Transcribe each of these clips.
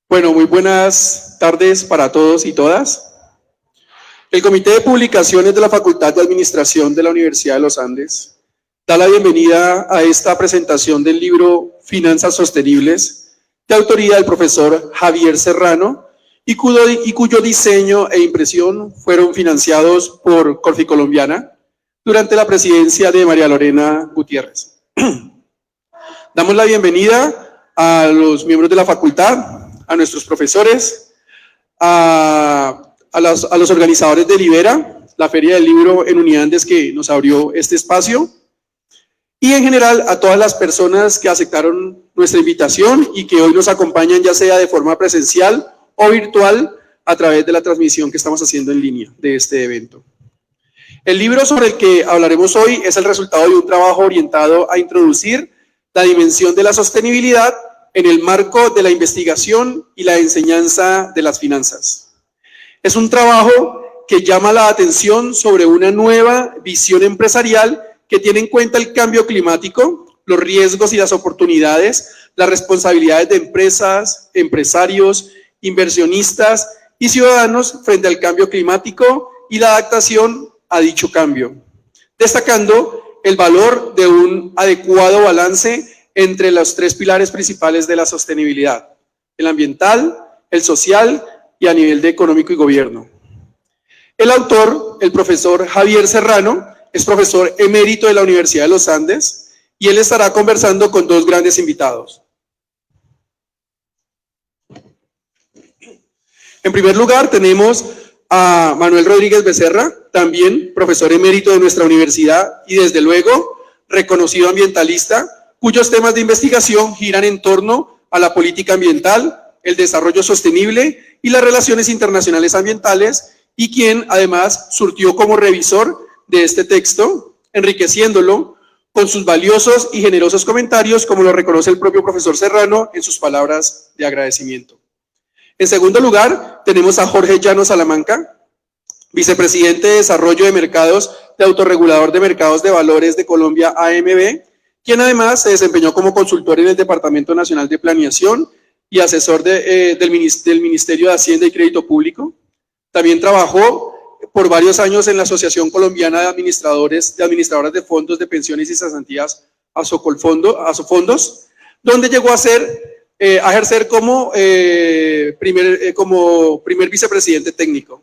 Bueno, muy buenas tardes para todos y todas. El Comité de Publicaciones de la Facultad de Administración de la Universidad de los Andes da la bienvenida a esta presentación del libro Finanzas Sostenibles, de autoría del profesor Javier Serrano, y cuyo diseño e impresión fueron financiados por Corficolombiana durante la presidencia de María Lorena Gutiérrez. Damos la bienvenida a los miembros de la facultad, a nuestros profesores, a los organizadores de Libera, la Feria del Libro en Uniandes que nos abrió este espacio, y en general a todas las personas que aceptaron nuestra invitación y que hoy nos acompañan ya sea de forma presencial o virtual a través de la transmisión que estamos haciendo en línea de este evento. El libro sobre el que hablaremos hoy es el resultado de un trabajo orientado a introducir la dimensión de la sostenibilidad en el marco de la investigación y la enseñanza de las finanzas. Es un trabajo que llama la atención sobre una nueva visión empresarial que tiene en cuenta el cambio climático, los riesgos y las oportunidades, las responsabilidades de empresas, empresarios, inversionistas y ciudadanos frente al cambio climático y la adaptación a dicho cambio, destacando el valor de un adecuado balance entre los tres pilares principales de la sostenibilidad: el ambiental, el social y a nivel de económico y gobierno. El autor, el profesor Javier Serrano, es profesor emérito de la Universidad de los Andes y él estará conversando con dos grandes invitados. En primer lugar, tenemos a Manuel Rodríguez Becerra, también profesor emérito de nuestra universidad y desde luego reconocido ambientalista, cuyos temas de investigación giran en torno a la política ambiental, el desarrollo sostenible y las relaciones internacionales ambientales, y quien además surtió como revisor de este texto, enriqueciéndolo con sus valiosos y generosos comentarios, como lo reconoce el propio profesor Serrano en sus palabras de agradecimiento. En segundo lugar, tenemos a Jorge Llano Salamanca, vicepresidente de Desarrollo de Mercados de Autorregulador de Mercados de Valores de Colombia, AMB, quien además se desempeñó como consultor en el Departamento Nacional de Planeación y asesor del Ministerio de Hacienda y Crédito Público. También trabajó por varios años en la Asociación Colombiana de Administradoras de Fondos de Pensiones y Cesantías, Asofondos, donde llegó a ejercer como primer vicepresidente técnico.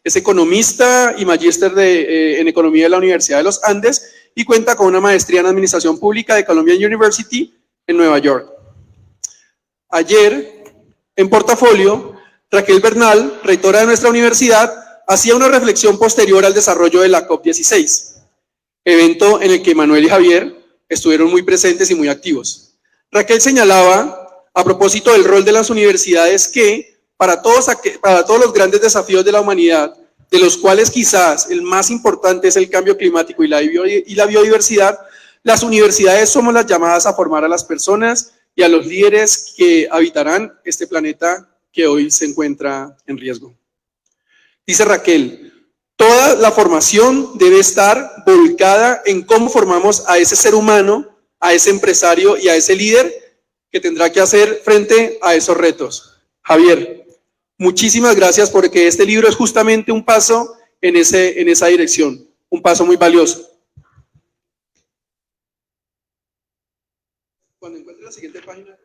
Es economista y magíster en Economía de la Universidad de los Andes y cuenta con una maestría en Administración Pública de Columbia University en Nueva York. Ayer, en portafolio, Raquel Bernal, rectora de nuestra universidad, hacía una reflexión posterior al desarrollo de la COP16, evento en el que Manuel y Javier estuvieron muy presentes y muy activos. Raquel señalaba, a propósito del rol de las universidades, que para todos los grandes desafíos de la humanidad, de los cuales quizás el más importante es el cambio climático y la biodiversidad, las universidades somos las llamadas a formar a las personas y a los líderes que habitarán este planeta que hoy se encuentra en riesgo. Dice Raquel, toda la formación debe estar volcada en cómo formamos a ese ser humano, a ese empresario y a ese líder que tendrá que hacer frente a esos retos. Javier, muchísimas gracias porque este libro es justamente un paso en esa dirección, un paso muy valioso. Cuando encuentre la siguiente página,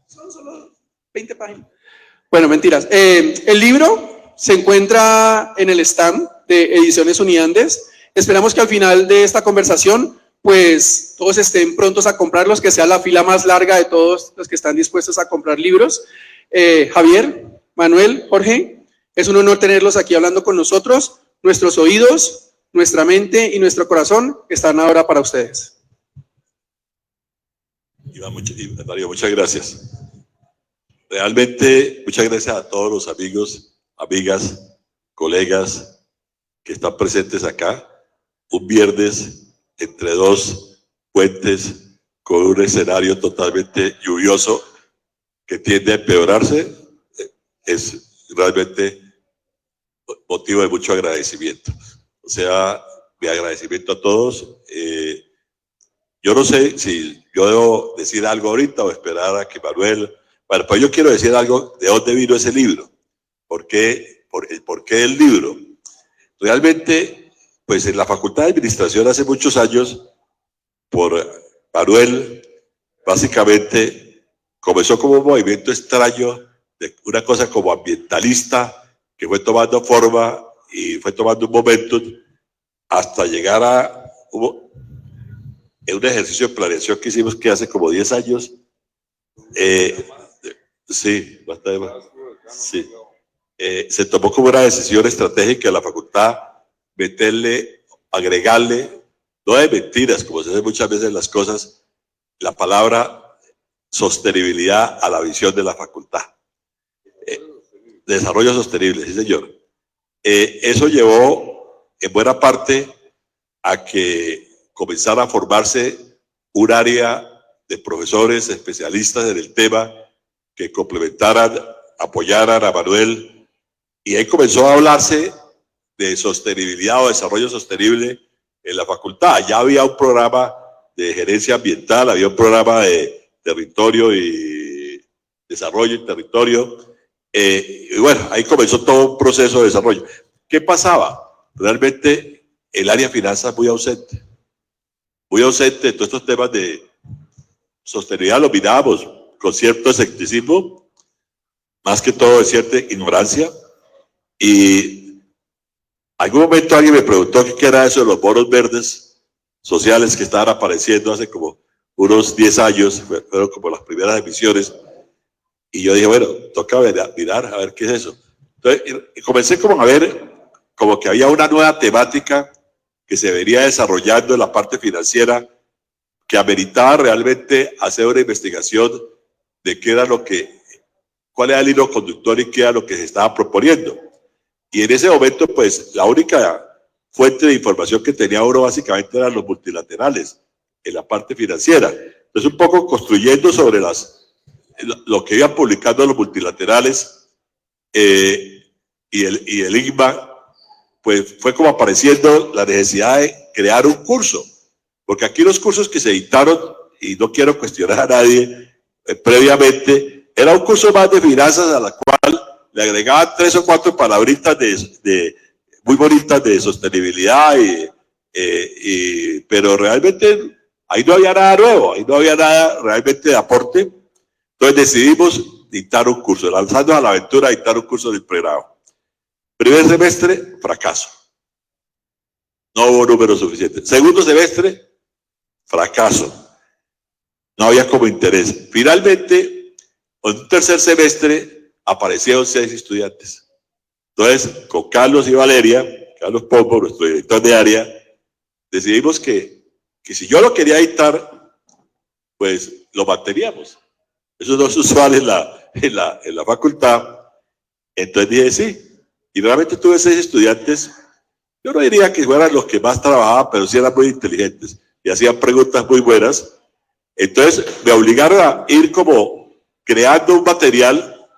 son solo 20 páginas. Bueno, mentiras. El libro se encuentra en el stand de Ediciones Uniandes. Esperamos que al final de esta conversación pues todos estén prontos a comprarlos, que sea la fila más larga de todos los que están dispuestos a comprar libros. Javier, Manuel, Jorge, es un honor tenerlos aquí hablando con nosotros. Nuestros oídos, nuestra mente y nuestro corazón están ahora para ustedes. Mario, muchas gracias. Realmente, muchas gracias a todos los amigos, amigas, colegas que están presentes acá. Un viernes entre dos puentes con un escenario totalmente lluvioso que tiende a empeorarse, es realmente motivo de mucho agradecimiento. O sea, mi agradecimiento a todos. Yo no sé si yo debo decir algo ahorita o esperar a que Manuel... Bueno, pues yo quiero decir algo de dónde vino ese libro. ¿Por qué el libro? Realmente, pues en la Facultad de Administración hace muchos años, por Manuel, básicamente comenzó como un movimiento extraño, de una cosa como ambientalista, que fue tomando forma y fue tomando un momento hasta llegar a en un ejercicio de planeación que hicimos que hace como 10 años. Sí, sí. Se tomó como una decisión estratégica de la facultad meterle, agregarle, no de mentiras, como se hace muchas veces las cosas, la palabra sostenibilidad a la visión de la facultad. Desarrollo sostenible, sí señor. Eso llevó en buena parte a que comenzara a formarse un área de profesores especialistas en el tema que complementaran, apoyaran a Manuel, y ahí comenzó a hablarse de sostenibilidad o desarrollo sostenible en la facultad. Ya había un programa de gerencia ambiental, había un programa de territorio y desarrollo y territorio, y bueno, ahí comenzó todo un proceso de desarrollo. ¿Qué pasaba? Realmente el área de finanzas muy ausente de todos estos temas de sostenibilidad, lo mirábamos con cierto escepticismo, más que todo de cierta ignorancia, y algún momento alguien me preguntó qué era eso de los bonos verdes sociales que estaban apareciendo hace como unos 10 años, fueron como las primeras emisiones, y yo dije, bueno, toca mirar a ver qué es eso. Entonces, y comencé como a ver como que había una nueva temática que se venía desarrollando en la parte financiera que ameritaba realmente hacer una investigación de qué era cuál era el hilo conductor y qué era lo que se estaba proponiendo. Y en ese momento, pues, la única fuente de información que tenía uno básicamente eran los multilaterales en la parte financiera. Entonces, un poco construyendo sobre lo que iban publicando los multilaterales y el IGMA, pues fue como apareciendo la necesidad de crear un curso. Porque aquí los cursos que se dictaron, y no quiero cuestionar a nadie, previamente, era un curso más de finanzas a la cual le agregaban 3 o 4 palabritas muy bonitas de sostenibilidad, pero realmente ahí no había nada nuevo, ahí no había nada realmente de aporte. Entonces decidimos dictar un curso, lanzando a la aventura, dictar un curso de pregrado. Primer semestre, fracaso. No hubo números suficientes. Segundo semestre, fracaso. No había como interés. Finalmente, en un tercer semestre, aparecieron 6 estudiantes. Entonces, con Carlos y Valeria, Carlos Pombo, nuestro director de área, decidimos que si yo lo quería dictar, pues lo manteníamos. Eso no es usual en la facultad. Entonces dije sí. Y realmente tuve 6 estudiantes. Yo no diría que fueran los que más trabajaban, pero sí eran muy inteligentes y hacían preguntas muy buenas. Entonces me obligaron a ir como creando un material,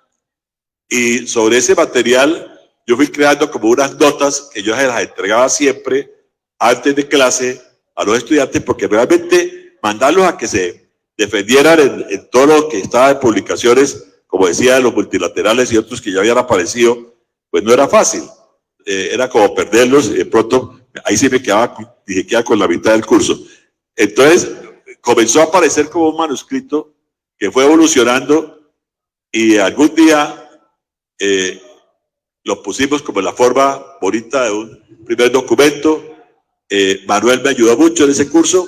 y sobre ese material yo fui creando como unas notas que yo las entregaba siempre antes de clase a los estudiantes, porque realmente mandarlos a que se defendieran en todo lo que estaba en publicaciones, como decía, de los multilaterales y otros que ya habían aparecido, pues no era fácil. Era como perderlos, y de pronto ahí sí me quedaba con la mitad del curso. Entonces comenzó a aparecer como un manuscrito que fue evolucionando, y algún día lo pusimos como en la forma bonita de un primer documento. Manuel me ayudó mucho en ese curso,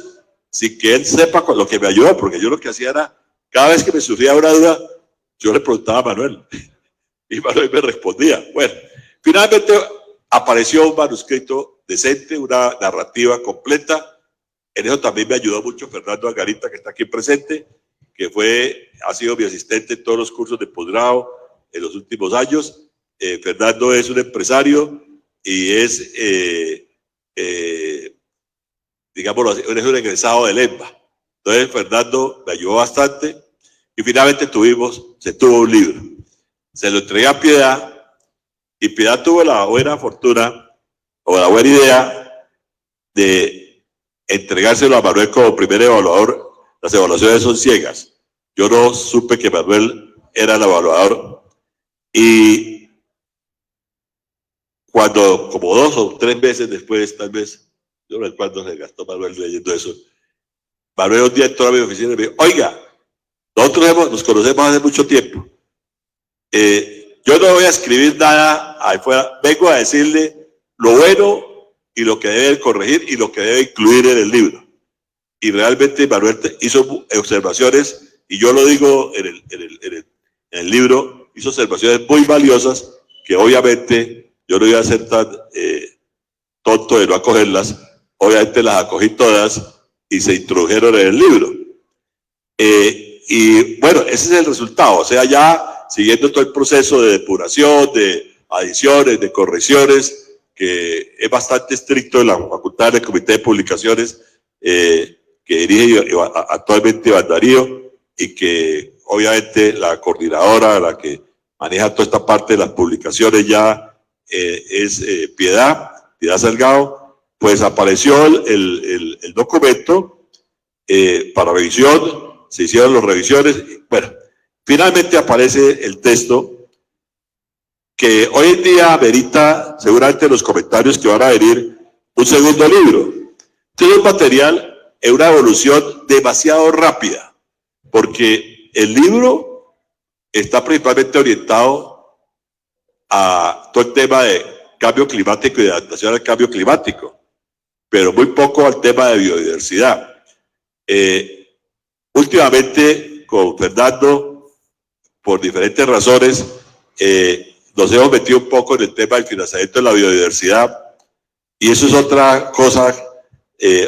sin que él sepa con lo que me ayudó, porque yo lo que hacía era, cada vez que me surgía una duda, yo le preguntaba a Manuel, y Manuel me respondía. Bueno, finalmente apareció un manuscrito decente, una narrativa completa. En eso también me ayudó mucho Fernando Angarita, que está aquí presente, que ha sido mi asistente en todos los cursos de posgrado en los últimos años. Fernando es un empresario y es, digámoslo así, es un egresado del EMBA. Entonces Fernando me ayudó bastante, y finalmente se tuvo un libro. Se lo entregué a Piedad, y Piedad tuvo la buena fortuna o la buena idea de entregárselo a Manuel como primer evaluador. las evaluaciones son ciegas. Yo no supe que Manuel era el evaluador y cuando, como 2 o 3 meses después, tal vez, yo no sé cuándo se gastó Manuel leyendo eso, Manuel un día entró a mi oficina y me dijo, oiga, nosotros nos conocemos hace mucho tiempo, yo no voy a escribir nada ahí fuera, vengo a decirle lo bueno y lo que debe corregir y lo que debe incluir en el libro. Y realmente Manuel hizo observaciones, y yo lo digo en el libro, hizo observaciones muy valiosas que obviamente yo no iba a ser tan tonto de no acogerlas, obviamente las acogí todas y se introdujeron en el libro. Y bueno, ese es el resultado, o sea, ya siguiendo todo el proceso de depuración, de adiciones, de correcciones, que es bastante estricto en la facultad del Comité de Publicaciones, que dirige actualmente Iván Darío, y que obviamente la coordinadora, la que maneja toda esta parte de las publicaciones ya es Piedad Salgado, pues apareció el documento para revisión, se hicieron las revisiones, bueno, finalmente aparece el texto que hoy en día amerita, seguramente los comentarios que van a venir, un segundo libro. Tiene un material en una evolución demasiado rápida, porque el libro está principalmente orientado a todo el tema de cambio climático y de adaptación al cambio climático, pero muy poco al tema de biodiversidad. Últimamente, con Fernando, por diferentes razones, nos hemos metido un poco en el tema del financiamiento de la biodiversidad, y eso es otra cosa,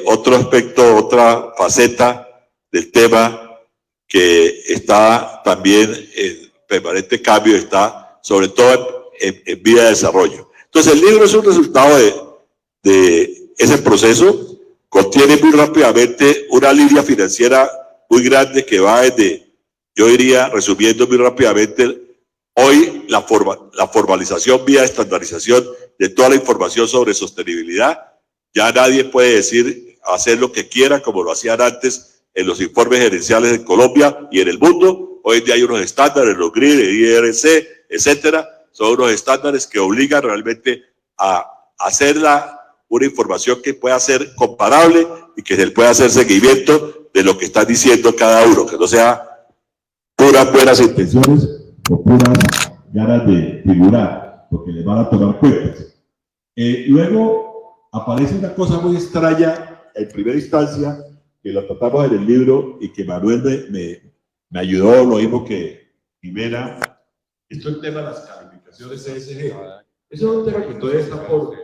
otro aspecto, otra faceta del tema que está también en permanente cambio, está sobre todo en vía de desarrollo. Entonces el libro es un resultado de ese proceso, contiene muy rápidamente una línea financiera muy grande que va desde, yo diría, resumiendo muy rápidamente, hoy la formalización vía estandarización de toda la información sobre sostenibilidad. Ya nadie puede decir, hacer lo que quiera como lo hacían antes en los informes gerenciales en Colombia y en el mundo. Hoy en día hay unos estándares, los GRI, el IRC, etcétera. Son unos estándares que obligan realmente a hacer una información que pueda ser comparable y que se le pueda hacer seguimiento de lo que están diciendo cada uno, que no sea puras buenas intenciones o puras ganas de figurar, porque les van a tomar cuentas. Luego aparece una cosa muy extraña en primera instancia, que lo tratamos en el libro y que Manuel me ayudó, lo mismo que Jimena. Esto es el tema de las calificaciones ESG. Eso es un tema que todavía está por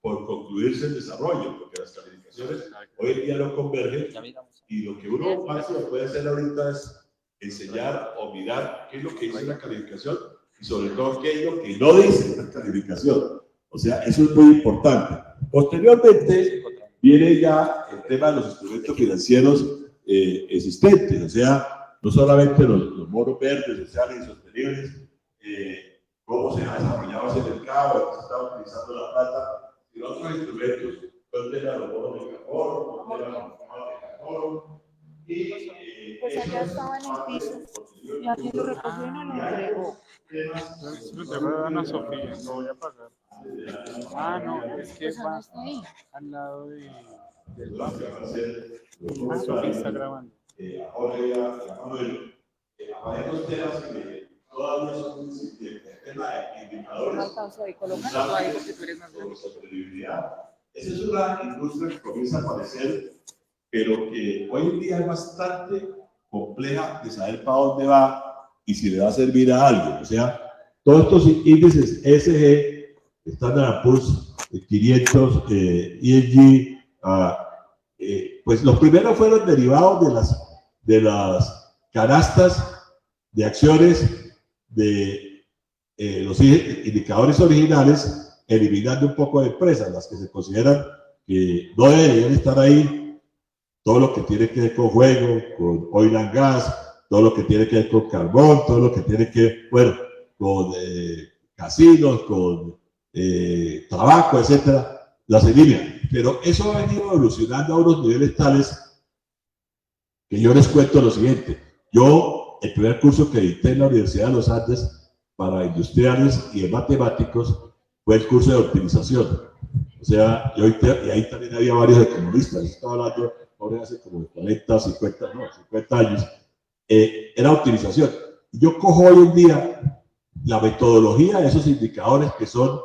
concluirse el desarrollo, porque las calificaciones hoy en día no convergen, y lo que uno máximo puede hacer ahorita es enseñar o mirar qué es lo que dice la calificación y sobre todo qué es lo que no dice la calificación. O sea, eso es muy importante. Posteriormente viene ya el tema de los instrumentos financieros existentes, o sea, no solamente los bonos verdes, sociales y sostenibles, cómo se ha desarrollado ese mercado, cómo se está utilizando la plata, sino otros instrumentos, el tema de los bonos de carbono, el tema de los bonos de carbono, y pues allá estaba en el piso, y alguien lo recogió y no lo entregó. De Ana Sofía, lo voy a pagar. Ah, no, es que va al lado del banco. Ana Sofía está grabando. Ahora ya, Manuel, para estos temas que todavía son muy sensibles, el tema de indicadores, No alcanzo ahí, colócalo ahí porque tú eres más sobre sostenibilidad. Esa es una industria que comienza a aparecer, pero que hoy en día es bastante compleja de saber para dónde va y si le va a servir a alguien. O sea, todos estos índices ESG, Standard & Poor's 500, ESG, pues los primeros fueron derivados de las canastas de acciones de los indicadores originales, eliminando un poco de empresas, las que se consideran que no deberían estar ahí. Todo lo que tiene que ver con juego, con oil and gas, todo lo que tiene que ver con carbón, todo lo que tiene que ver, bueno, con casinos, con tabaco, etcétera, las eliminan. Pero eso ha venido evolucionando a unos niveles tales que yo les cuento lo siguiente. Yo, el primer curso que dicté en la Universidad de los Andes para industriales y de matemáticos fue el curso de optimización. O sea, y ahí también había varios economistas. Yo estaba hablando ahora hace como 40, 50, no, 50 años. Era optimización. Yo cojo hoy en día la metodología de esos indicadores que son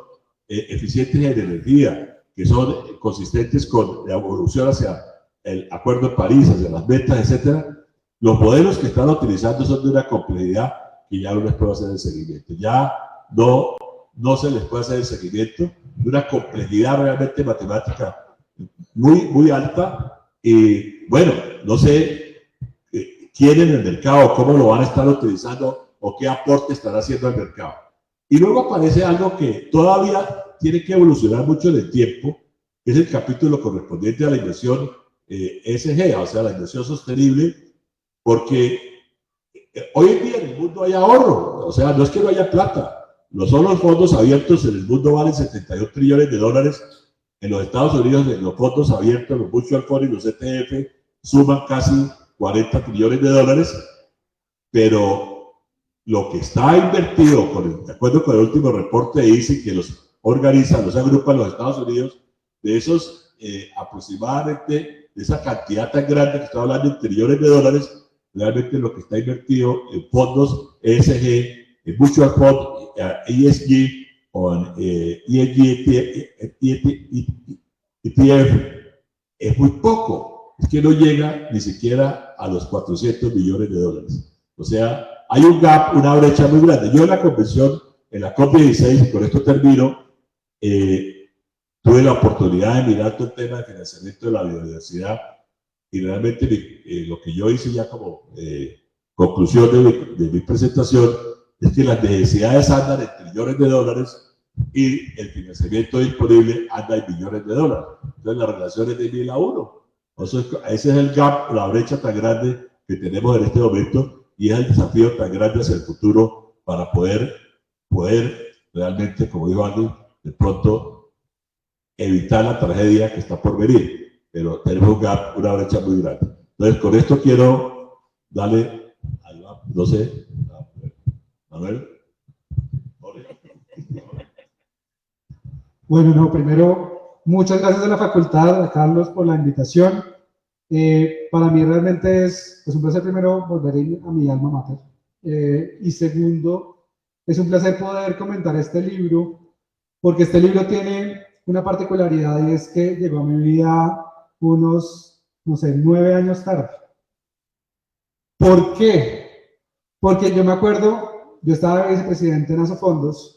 eficientes en energía, que son consistentes con la evolución hacia el Acuerdo de París, hacia las metas, etcétera. Los modelos que están utilizando son de una complejidad que ya no les puedo hacer el seguimiento. Ya no se les puede hacer el seguimiento, de una complejidad realmente matemática muy alta. Y bueno, no sé quién en el mercado, cómo lo van a estar utilizando o qué aporte estará haciendo al mercado. Y luego aparece algo que todavía tiene que evolucionar mucho en el tiempo, que es el capítulo correspondiente a la inversión ESG, o sea, la inversión sostenible, porque hoy en día en el mundo hay ahorro, o sea, no es que no haya plata. Los fondos abiertos en el mundo valen 72 trillones de dólares. En los Estados Unidos, los fondos abiertos, los mutual funds y los ETF suman casi 40 trillones de dólares, pero lo que está invertido, de acuerdo con el último reporte de ICE que los organiza, los agrupa en los Estados Unidos, de esos aproximadamente, de esa cantidad tan grande que está hablando en trillones de dólares, realmente lo que está invertido en fondos ESG, en mutual fund, ESG o en ETF, es muy poco. Es que no llega ni siquiera a los 400 millones de dólares. O sea, hay un gap, una brecha muy grande. Yo en la convención, en la COP16, y con esto termino, tuve la oportunidad de mirar todo el tema de financiamiento de la biodiversidad y realmente lo que yo hice ya como conclusión de mi presentación es que las necesidades andan en trillones de dólares y el financiamiento disponible anda en billones de dólares. Entonces la relación es de 1000 a 1. Entonces, ese es el gap, la brecha tan grande que tenemos en este momento y es el desafío tan grande hacia el futuro para poder realmente, como dijo alguien, de pronto evitar la tragedia que está por venir. Pero tenemos un gap, una brecha muy grande. Entonces, con esto quiero darle, no sé, Manuel. Bueno, no, primero, muchas gracias a la facultad, a Carlos, por la invitación. Para mí realmente es un placer primero volver a mi alma mater. Y segundo, es un placer poder comentar este libro, porque este libro tiene una particularidad y es que llegó a mi vida unos, no sé, 9 años tarde. ¿Por qué? Porque yo me acuerdo, yo estaba vicepresidente en Asofondos,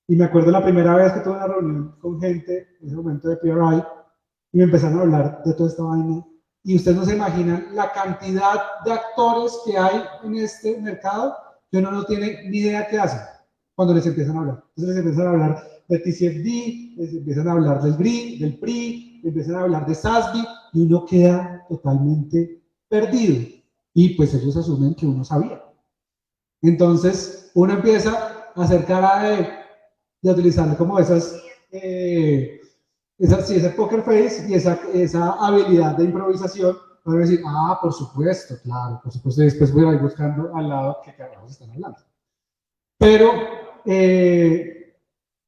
y me acuerdo la primera vez que tuve una reunión con gente, en ese momento de PRI, y me empezaron a hablar de toda esta vaina. Y ustedes no se imaginan la cantidad de actores que hay en este mercado que uno no tiene ni idea qué hacen cuando les empiezan a hablar. Entonces les empiezan a hablar de TCFD, les empiezan a hablar del PRI, les empiezan a hablar de SASB, y uno queda totalmente perdido. Y pues ellos asumen que uno sabía. Entonces uno empieza a hacer cara de utilizar como ese poker face y esa habilidad de improvisación para decir, por supuesto, claro, por supuesto, y después voy a ir buscando al lado qué carajos están hablando. Pero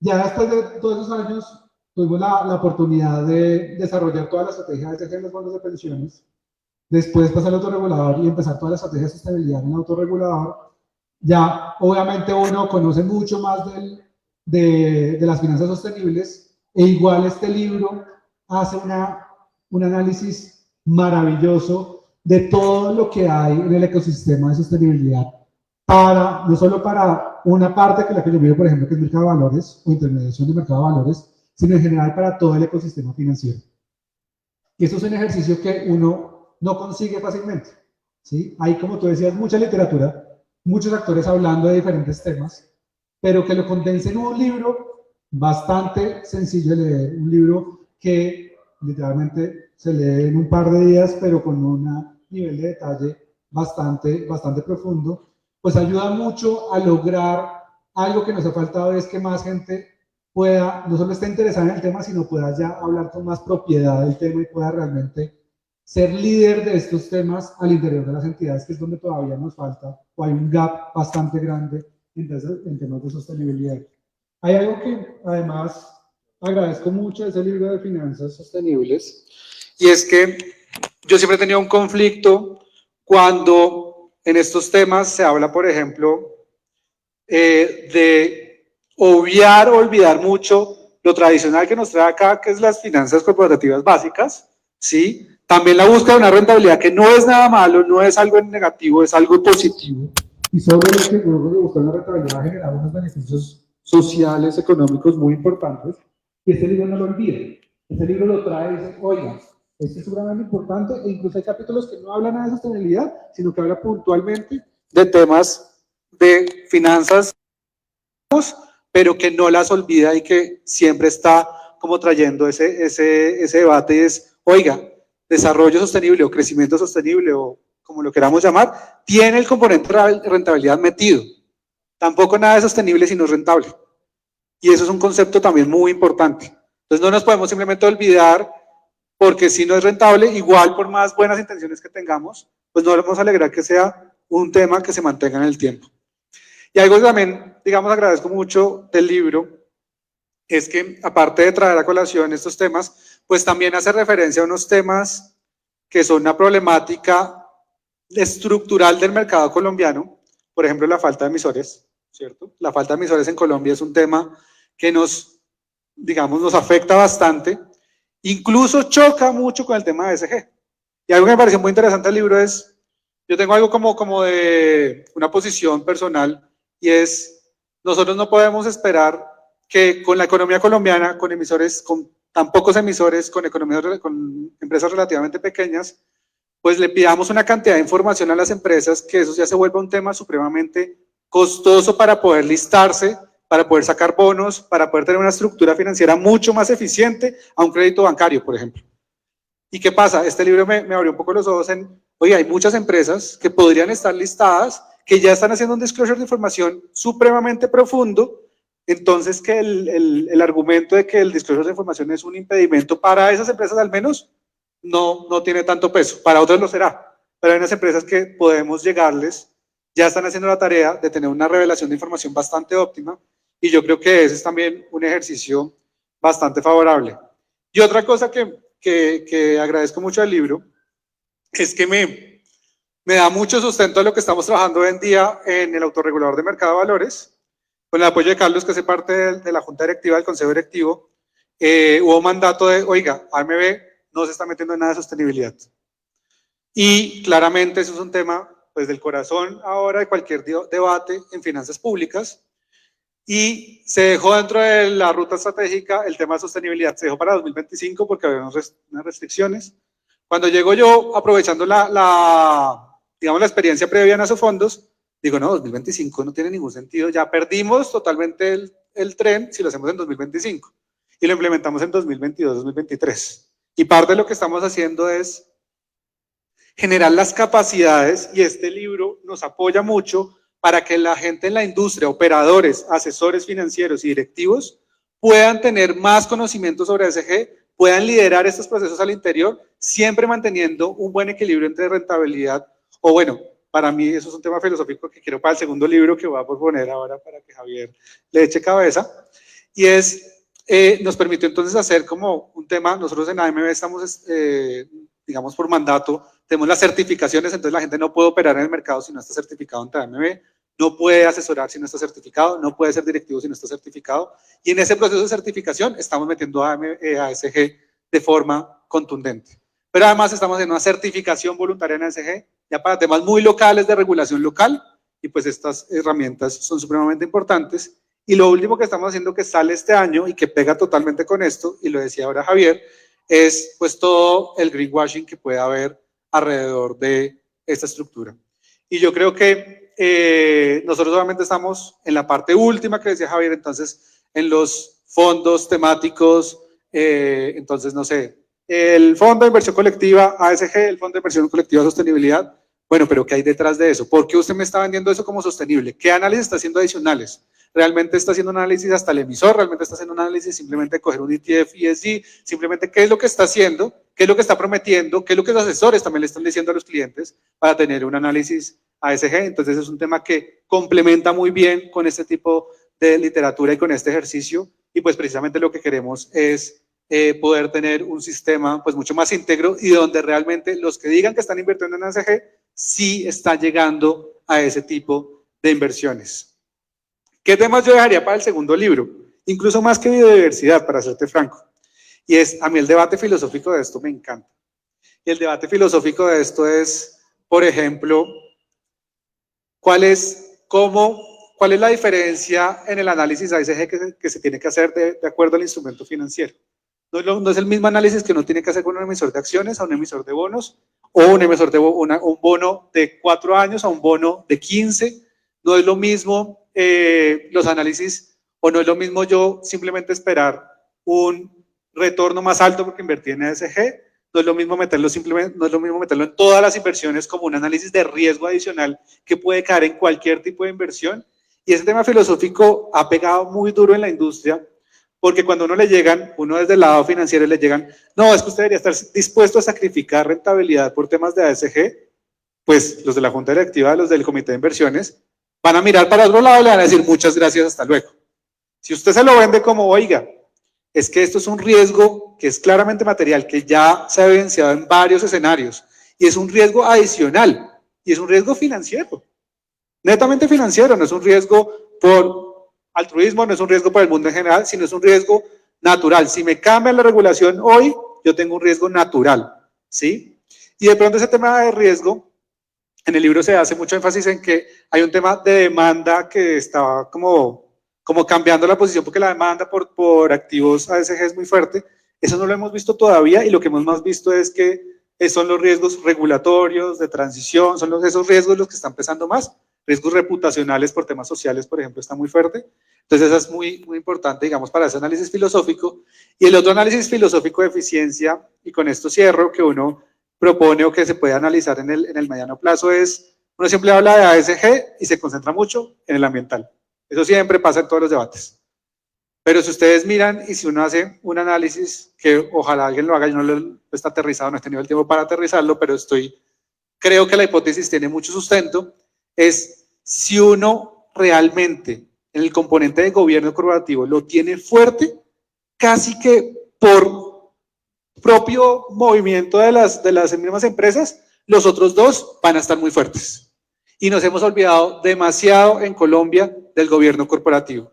ya después de todos esos años tuvimos la oportunidad de desarrollar toda la estrategia de en los fondos de pensiones, después pasar al autorregulador y empezar toda la estrategia de sostenibilidad en el autorregulador. Ya obviamente uno conoce mucho más de las finanzas sostenibles, e igual este libro hace un análisis maravilloso de todo lo que hay en el ecosistema de sostenibilidad, no solo para una parte que la que yo miro, por ejemplo, que es mercado de valores o intermediación de mercado de valores, sino en general para todo el ecosistema financiero. Y eso es un ejercicio que uno no consigue fácilmente, ¿sí? Hay, como tú decías, mucha literatura, muchos actores hablando de diferentes temas, pero que lo condense en un libro bastante sencillo de leer, un libro que literalmente se lee en un par de días, pero con un nivel de detalle bastante profundo, pues ayuda mucho a lograr algo que nos ha faltado, es que más gente pueda, no solo esté interesada en el tema, sino pueda ya hablar con más propiedad del tema y pueda realmente ser líder de estos temas al interior de las entidades, que es donde todavía nos falta, o hay un gap bastante grande en temas de sostenibilidad. Hay algo que además agradezco mucho de ese libro de finanzas sostenibles, Y es que yo siempre he tenido un conflicto cuando en estos temas se habla, por ejemplo, de obviar o olvidar mucho lo tradicional que nos trae acá, que es las finanzas corporativas básicas, ¿sí? También la búsqueda de una rentabilidad que no es nada malo, no es algo negativo, es algo positivo. y sobre lo que buscar una rentabilidad generar unos beneficios sociales, económicos muy importantes, y este libro no lo olvida. Este libro lo trae y dice, oiga, esto es sumamente importante, e incluso hay capítulos que no hablan nada de sostenibilidad, sino que habla puntualmente De temas de finanzas, pero que no las olvida y que siempre está como trayendo ese debate y es, oiga, desarrollo sostenible o crecimiento sostenible o como lo queramos llamar, tiene el componente de rentabilidad metido. Tampoco nada es sostenible si no es rentable. Y eso es un concepto también muy importante. Entonces no nos podemos simplemente olvidar porque si no es rentable, igual por más buenas intenciones que tengamos, pues no vamos a alegrar que sea un tema que se mantenga en el tiempo. Y algo que también, digamos, agradezco mucho del libro, es que aparte de traer a colación estos temas, pues también hace referencia a unos temas que son una problemática estructural del mercado colombiano, por ejemplo, la falta de emisores, ¿cierto? La falta de emisores en Colombia es un tema que nos, digamos, nos afecta bastante, incluso choca mucho con el tema de ESG. Y algo que me pareció muy interesante del libro es, yo tengo algo como de una posición personal, y es, nosotros no podemos esperar que con la economía colombiana, con emisores, con tan pocos emisores, con empresas relativamente pequeñas, pues le pidamos una cantidad de información a las empresas que eso ya se vuelva un tema supremamente costoso para poder listarse, para poder sacar bonos, para poder tener una estructura financiera mucho más eficiente a un crédito bancario, por ejemplo. ¿Y qué pasa? Este libro me abrió un poco los ojos en, oye, hay muchas empresas que podrían estar listadas, que ya están haciendo un disclosure de información supremamente profundo, entonces que el argumento de que el disclosure de información es un impedimento para esas empresas al menos, no tiene tanto peso, para otras lo será, pero hay unas empresas que podemos llegarles, ya están haciendo la tarea de tener una revelación de información bastante óptima, y yo creo que ese es también un ejercicio bastante favorable. Y otra cosa que agradezco mucho al libro es que me da mucho sustento a lo que estamos trabajando hoy en día en el autorregulador de mercado de valores, con el apoyo de Carlos, que hace parte de la Junta Directiva, del Consejo Directivo. Hubo mandato de, oiga, AMB no se está metiendo en nada de sostenibilidad. Y claramente eso es un tema pues, del corazón ahora de cualquier debate en finanzas públicas. Y se dejó dentro de la ruta estratégica el tema de sostenibilidad, se dejó para 2025 porque había unas restricciones. Cuando llego yo, aprovechando digamos, la experiencia previa en esos fondos, digo, no, 2025 no tiene ningún sentido, ya perdimos totalmente el tren si lo hacemos en 2025. Y lo implementamos en 2022, 2023. Y parte de lo que estamos haciendo es generar las capacidades, y este libro nos apoya mucho para que la gente en la industria, operadores, asesores financieros y directivos, puedan tener más conocimiento sobre ESG, puedan liderar estos procesos al interior, siempre manteniendo un buen equilibrio entre rentabilidad, o bueno, para mí eso es un tema filosófico que quiero para el segundo libro que voy a proponer ahora para que Javier le eche cabeza, y es, nos permitió entonces hacer como un tema, nosotros en AMB estamos, digamos por mandato, tenemos las certificaciones, entonces la gente no puede operar en el mercado si no está certificado ante AMB, no puede asesorar si no está certificado, no puede ser directivo si no está certificado, y en ese proceso de certificación estamos metiendo a ESG de forma contundente. Pero además estamos en una certificación voluntaria en ESG, ya para temas muy locales de regulación local, y pues estas herramientas son supremamente importantes. Y lo último que estamos haciendo que sale este año y que pega totalmente con esto, y lo decía ahora Javier, es pues todo el greenwashing que puede haber alrededor de esta estructura. Y yo creo que nosotros solamente estamos en la parte última que decía Javier, entonces en los fondos temáticos, entonces no sé, el fondo de inversión colectiva ASG, el fondo de inversión colectiva de sostenibilidad, bueno, pero ¿qué hay detrás de eso? ¿Por qué usted me está vendiendo eso como sostenible? ¿Qué análisis está haciendo adicionales? realmente está haciendo un análisis hasta el emisor, realmente está haciendo un análisis simplemente de coger un ETF ESG, simplemente qué es lo que está haciendo, qué es lo que está prometiendo, qué es lo que los asesores también le están diciendo a los clientes para tener un análisis ASG. Entonces es un tema que complementa muy bien con este tipo de literatura y con este ejercicio, y pues precisamente lo que queremos es poder tener un sistema pues mucho más íntegro y donde realmente los que digan que están invirtiendo en ASG sí están llegando a ese tipo de inversiones. ¿Qué temas yo dejaría para el segundo libro? Incluso más que biodiversidad, para serte franco. Y es, a mí el debate filosófico de esto me encanta. Y el debate filosófico de esto es, por ejemplo, ¿cuál es la diferencia en el análisis ASG que se tiene que hacer de acuerdo al instrumento financiero? No es el mismo análisis que uno tiene que hacer con un emisor de acciones, a un emisor de bonos, o un bono de 4 años a un bono de 15. No es lo mismo los análisis, o no es lo mismo yo simplemente esperar un retorno más alto porque invertí en ASG. No es lo mismo meterlo en todas las inversiones como un análisis de riesgo adicional que puede caer en cualquier tipo de inversión. Y ese tema filosófico ha pegado muy duro en la industria, porque cuando uno desde el lado financiero le llegan, no, es que usted debería estar dispuesto a sacrificar rentabilidad por temas de ASG, pues los de la junta directiva, los del comité de inversiones, van a mirar para otro lado y le van a decir muchas gracias, hasta luego. Si usted se lo vende como, oiga, es que esto es un riesgo que es claramente material, que ya se ha evidenciado en varios escenarios, y es un riesgo adicional, y es un riesgo financiero, netamente financiero, no es un riesgo por altruismo, no es un riesgo para el mundo en general, sino es un riesgo natural. Si me cambia la regulación hoy, yo tengo un riesgo natural, ¿sí? Y de pronto ese tema de riesgo, en el libro se hace mucho énfasis en que hay un tema de demanda que está como cambiando la posición, porque la demanda por activos ASG es muy fuerte. Eso no lo hemos visto todavía, y lo que hemos más visto es que son los riesgos regulatorios, de transición, son esos riesgos los que están pesando más. Riesgos reputacionales por temas sociales, por ejemplo, está muy fuerte. Entonces, eso es muy, muy importante, digamos, para ese análisis filosófico. Y el otro análisis filosófico de eficiencia, y con esto cierro, que uno propone o que se puede analizar en el mediano plazo es, uno siempre habla de ASG y se concentra mucho en el ambiental. Eso siempre pasa en todos los debates. Pero si ustedes miran y si uno hace un análisis, que ojalá alguien lo haga, yo no lo está aterrizado, no he tenido el tiempo para aterrizarlo, pero creo que la hipótesis tiene mucho sustento, es si uno realmente en el componente de gobierno corporativo lo tiene fuerte, casi que por propio movimiento de las mismas empresas, los otros dos van a estar muy fuertes. Y nos hemos olvidado demasiado en Colombia del gobierno corporativo.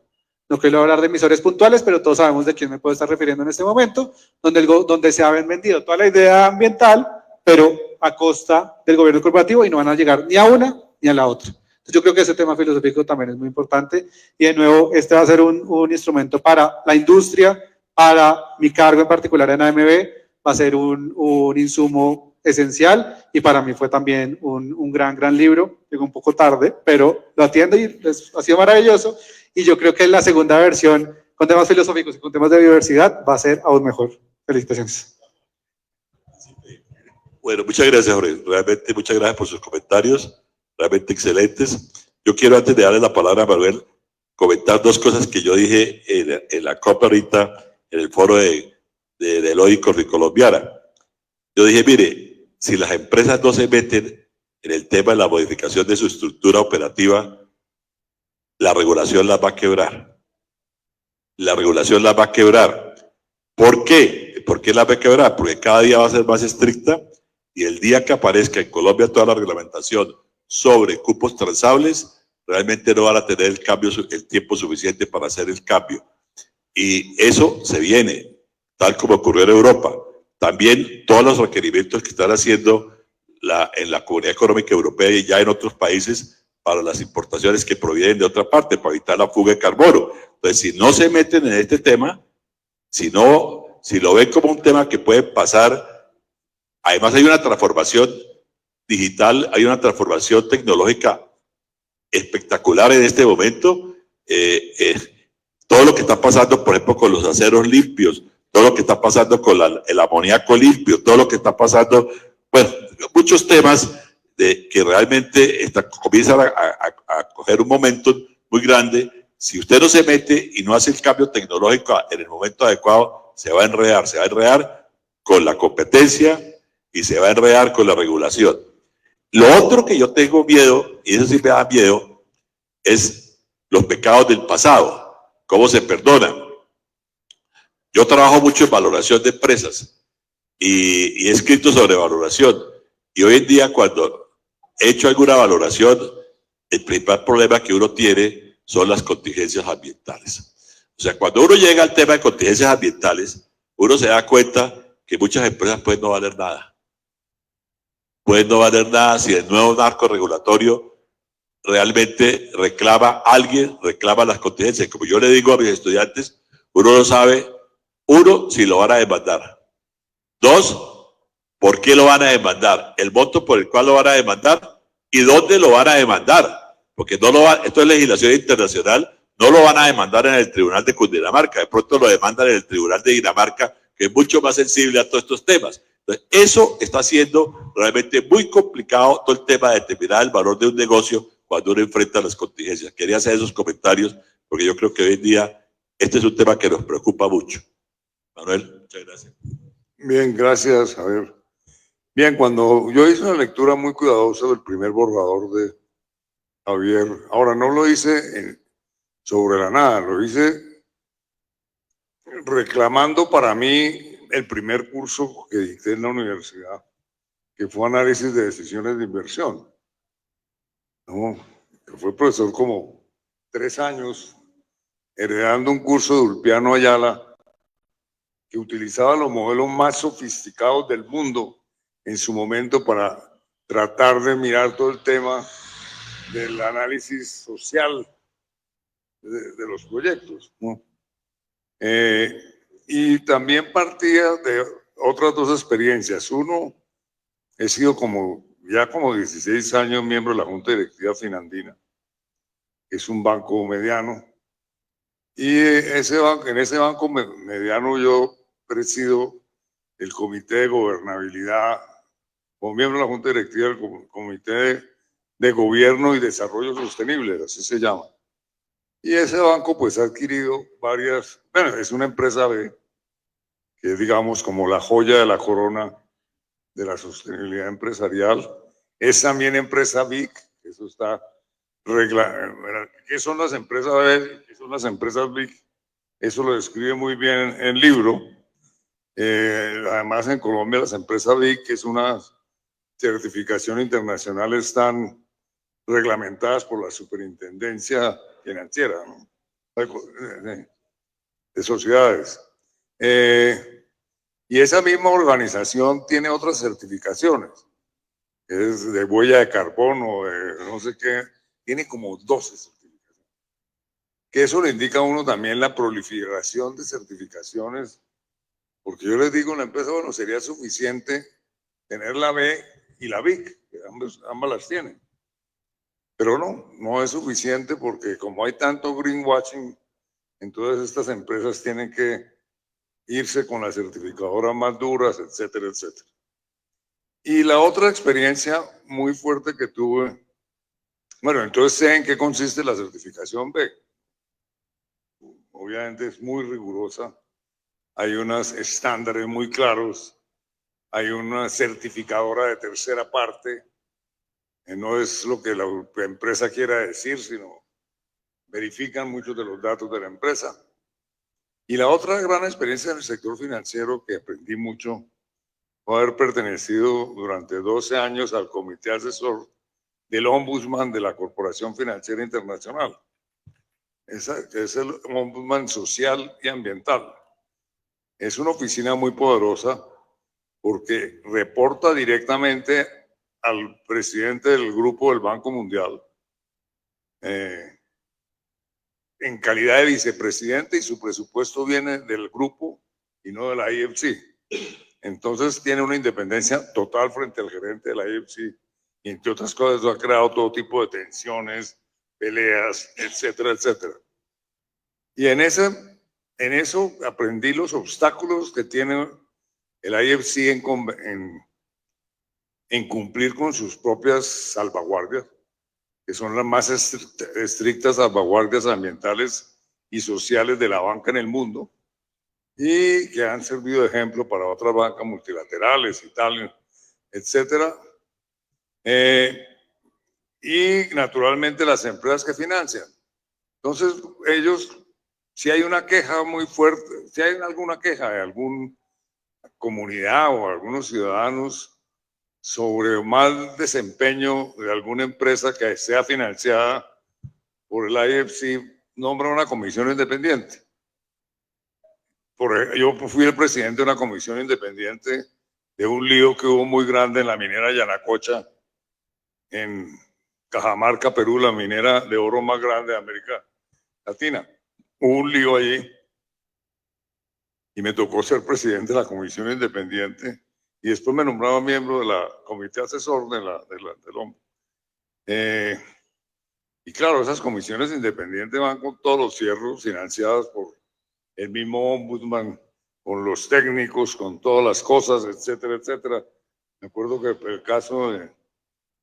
No quiero hablar de emisores puntuales, pero todos sabemos de quién me puedo estar refiriendo en este momento, donde se han vendido toda la idea ambiental, pero a costa del gobierno corporativo, y no van a llegar ni a una ni a la otra. Entonces, yo creo que ese tema filosófico también es muy importante, y de nuevo, este va a ser un instrumento para la industria, para mi cargo en particular en AMB, va a ser un insumo esencial, y para mí fue también un gran libro. Llegó un poco tarde, pero lo atiendo y ha sido maravilloso, y yo creo que la segunda versión, con temas filosóficos y con temas de biodiversidad, va a ser aún mejor. Felicitaciones. Bueno, muchas gracias, Jorge. Realmente muchas gracias por sus comentarios, realmente excelentes. Yo quiero, antes de darle la palabra a Manuel, comentar dos cosas que yo dije en la COP ahorita, en el foro de Deloitte Corricolombiana. Yo dije, mire, si las empresas no se meten en el tema de la modificación de su estructura operativa, la regulación las va a quebrar. La regulación las va a quebrar. ¿Por qué? ¿Por qué las va a quebrar? Porque cada día va a ser más estricta, y el día que aparezca en Colombia toda la reglamentación sobre cupos transables, realmente no van a tener el tiempo suficiente para hacer el cambio. Y eso se viene, tal como ocurrió en Europa. También todos los requerimientos que están haciendo en la Comunidad Económica Europea y ya en otros países para las importaciones que provienen de otra parte, para evitar la fuga de carbono. Entonces, si no se meten en este tema, si lo ven como un tema que puede pasar, además hay una transformación digital, hay una transformación tecnológica espectacular en este momento. Todo lo que está pasando, por ejemplo, con los aceros limpios, todo lo que está pasando con el amoníaco limpio, todo lo que está pasando, bueno, muchos temas que realmente comienzan a coger un momento muy grande si usted no se mete y no hace el cambio tecnológico en el momento adecuado, se va a enredar con la competencia y se va a enredar con la regulación. Lo otro que yo tengo miedo, y eso sí me da miedo, es los pecados del pasado, cómo se perdonan. Yo trabajo mucho en valoración de empresas y he escrito sobre valoración, y hoy en día cuando he hecho alguna valoración, el principal problema que uno tiene son las contingencias ambientales. O sea, cuando uno llega al tema de contingencias ambientales, uno se da cuenta que muchas empresas pueden no valer nada. Pueden no valer nada si el nuevo marco regulatorio realmente alguien reclama las contingencias. Como yo le digo a mis estudiantes, uno no sabe, uno, si lo van a demandar. Dos, ¿por qué lo van a demandar? El monto por el cual lo van a demandar y dónde lo van a demandar. Porque esto es legislación internacional, no lo van a demandar en el Tribunal de Cundinamarca, de pronto lo demandan en el Tribunal de Dinamarca, que es mucho más sensible a todos estos temas. Entonces, eso está haciendo realmente muy complicado todo el tema de determinar el valor de un negocio cuando uno enfrenta las contingencias. Quería hacer esos comentarios porque yo creo que hoy en día este es un tema que nos preocupa mucho. Manuel, muchas gracias. Bien, gracias, Javier. Bien, cuando yo hice una lectura muy cuidadosa del primer borrador de Javier, ahora no lo hice sobre la nada, lo hice reclamando para mí el primer curso que dicté en la universidad, que fue análisis de decisiones de inversión. ¿No? Que fue profesor como 3 años, heredando un curso de Ulpiano Ayala, que utilizaba los modelos más sofisticados del mundo en su momento para tratar de mirar todo el tema del análisis social de los proyectos, ¿no? Y también partía de otras 2 experiencias. Uno, he sido ya como 16 años miembro de la Junta Directiva Finandina, que es un banco mediano, y en ese banco mediano yo presido el Comité de Gobernabilidad, como miembro de la Junta Directiva del Comité de Gobierno y Desarrollo Sostenible, así se llama. Y ese banco pues ha adquirido es una empresa B, que es digamos como la joya de la corona de la sostenibilidad empresarial. Es también empresa BIC, eso está ¿qué son las empresas B? ¿Qué son las empresas BIC? Eso lo describe muy bien en el libro. Además en Colombia las empresas BIC, que es una certificación internacional, están reglamentadas por la Superintendencia Financiera, ¿no? De sociedades. Y esa misma organización tiene otras certificaciones, es de huella de carbono, de no sé qué, tiene como 12 certificaciones. Que eso le indica a uno también la proliferación de certificaciones, porque yo les digo a la empresa, bueno, sería suficiente tener la B y la BIC, que ambas las tienen. Pero no es suficiente porque como hay tanto greenwashing, entonces estas empresas tienen que irse con las certificadoras más duras, etcétera, etcétera. Y la otra experiencia muy fuerte que tuve, bueno, entonces sé en qué consiste la certificación B. Obviamente es muy rigurosa, hay unos estándares muy claros, hay una certificadora de tercera parte, no es lo que la empresa quiera decir, sino verifican muchos de los datos de la empresa. Y la otra gran experiencia en el sector financiero que aprendí mucho fue haber pertenecido durante 12 años al comité asesor del Ombudsman de la Corporación Financiera Internacional. Es el Ombudsman social y ambiental. Es una oficina muy poderosa porque reporta directamente al presidente del grupo del Banco Mundial en calidad de vicepresidente, y su presupuesto viene del grupo y no de la IFC. Entonces tiene una independencia total frente al gerente de la IFC, y entre otras cosas ha creado todo tipo de tensiones, peleas, etcétera, etcétera. Y en eso aprendí los obstáculos que tiene el IFC en cumplir con sus propias salvaguardias. que son las más estrictas salvaguardias ambientales y sociales de la banca en el mundo, y que han servido de ejemplo para otras bancas multilaterales, Italia, etcétera. Y naturalmente las empresas que financian. Entonces, ellos, si hay una queja muy fuerte, si hay alguna queja de alguna comunidad o algunos ciudadanos sobre mal desempeño de alguna empresa que sea financiada por el IFC, nombra una comisión independiente. Yo fui el presidente de una comisión independiente de un lío que hubo muy grande en la minera Yanacocha, en Cajamarca, Perú, la minera de oro más grande de América Latina. Hubo un lío allí y me tocó ser presidente de la comisión independiente y después me nombraba miembro de la comité asesor del hombre. Y claro, esas comisiones independientes van con todos los cierros financiadas por el mismo ombudsman, con los técnicos, con todas las cosas, etcétera, etcétera. Me acuerdo que el caso de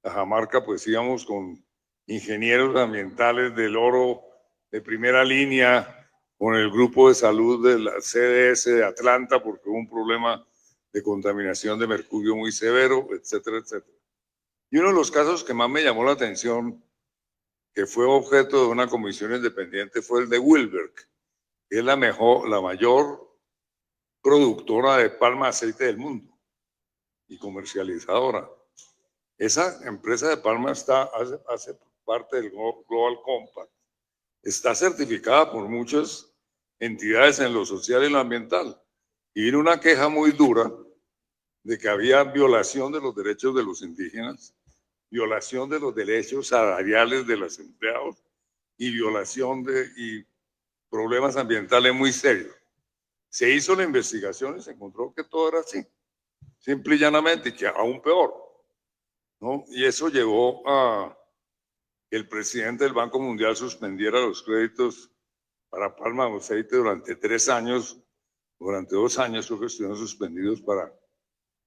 Cajamarca, pues íbamos con ingenieros ambientales del oro de primera línea, con el grupo de salud de la CDS de Atlanta, porque hubo un problema de contaminación de mercurio muy severo, etcétera, etcétera. Y uno de los casos que más me llamó la atención, que fue objeto de una comisión independiente, fue el de Wilberg, que es la mayor productora de palma de aceite del mundo y comercializadora. Esa empresa de palma hace parte del Global Compact. Está certificada por muchas entidades en lo social y lo ambiental. Y vino una queja muy dura de que había violación de los derechos de los indígenas, violación de los derechos salariales de los empleados y violación y problemas ambientales muy serios. Se hizo la investigación y se encontró que todo era así, simple y llanamente, y que aún peor, ¿no? Y eso llevó a que el presidente del Banco Mundial suspendiera los créditos para palma de aceite durante 3 años, durante 2 años creo que estuvieron suspendidos para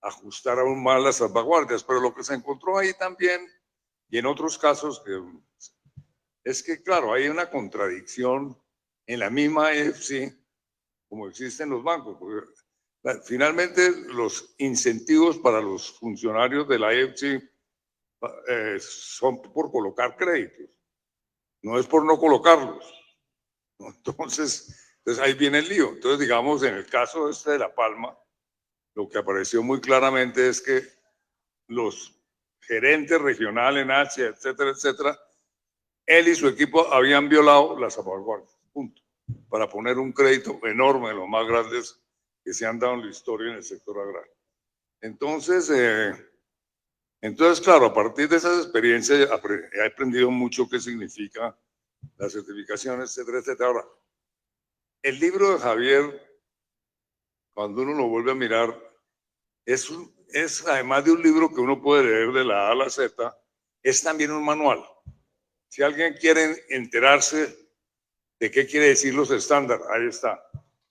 ajustar aún más las salvaguardias. Pero lo que se encontró ahí también, y en otros casos, es que claro, hay una contradicción en la misma AFC como existen los bancos, porque finalmente los incentivos para los funcionarios de la AFC son por colocar créditos, no es por no colocarlos, ¿no? Entonces ahí viene el lío. Entonces, digamos, en el caso de La Palma, lo que apareció muy claramente es que los gerentes regionales en Asia, etcétera, etcétera, él y su equipo habían violado las salvaguardias, punto, para poner un crédito enorme, de los más grandes que se han dado en la historia en el sector agrario. Entonces, claro, a partir de esas experiencias he aprendido mucho qué significa la certificación, etcétera, etcétera. Ahora, el libro de Javier, cuando uno lo vuelve a mirar, es además de un libro que uno puede leer de la A a la Z, es también un manual. Si alguien quiere enterarse de qué quiere decir los estándares, ahí está.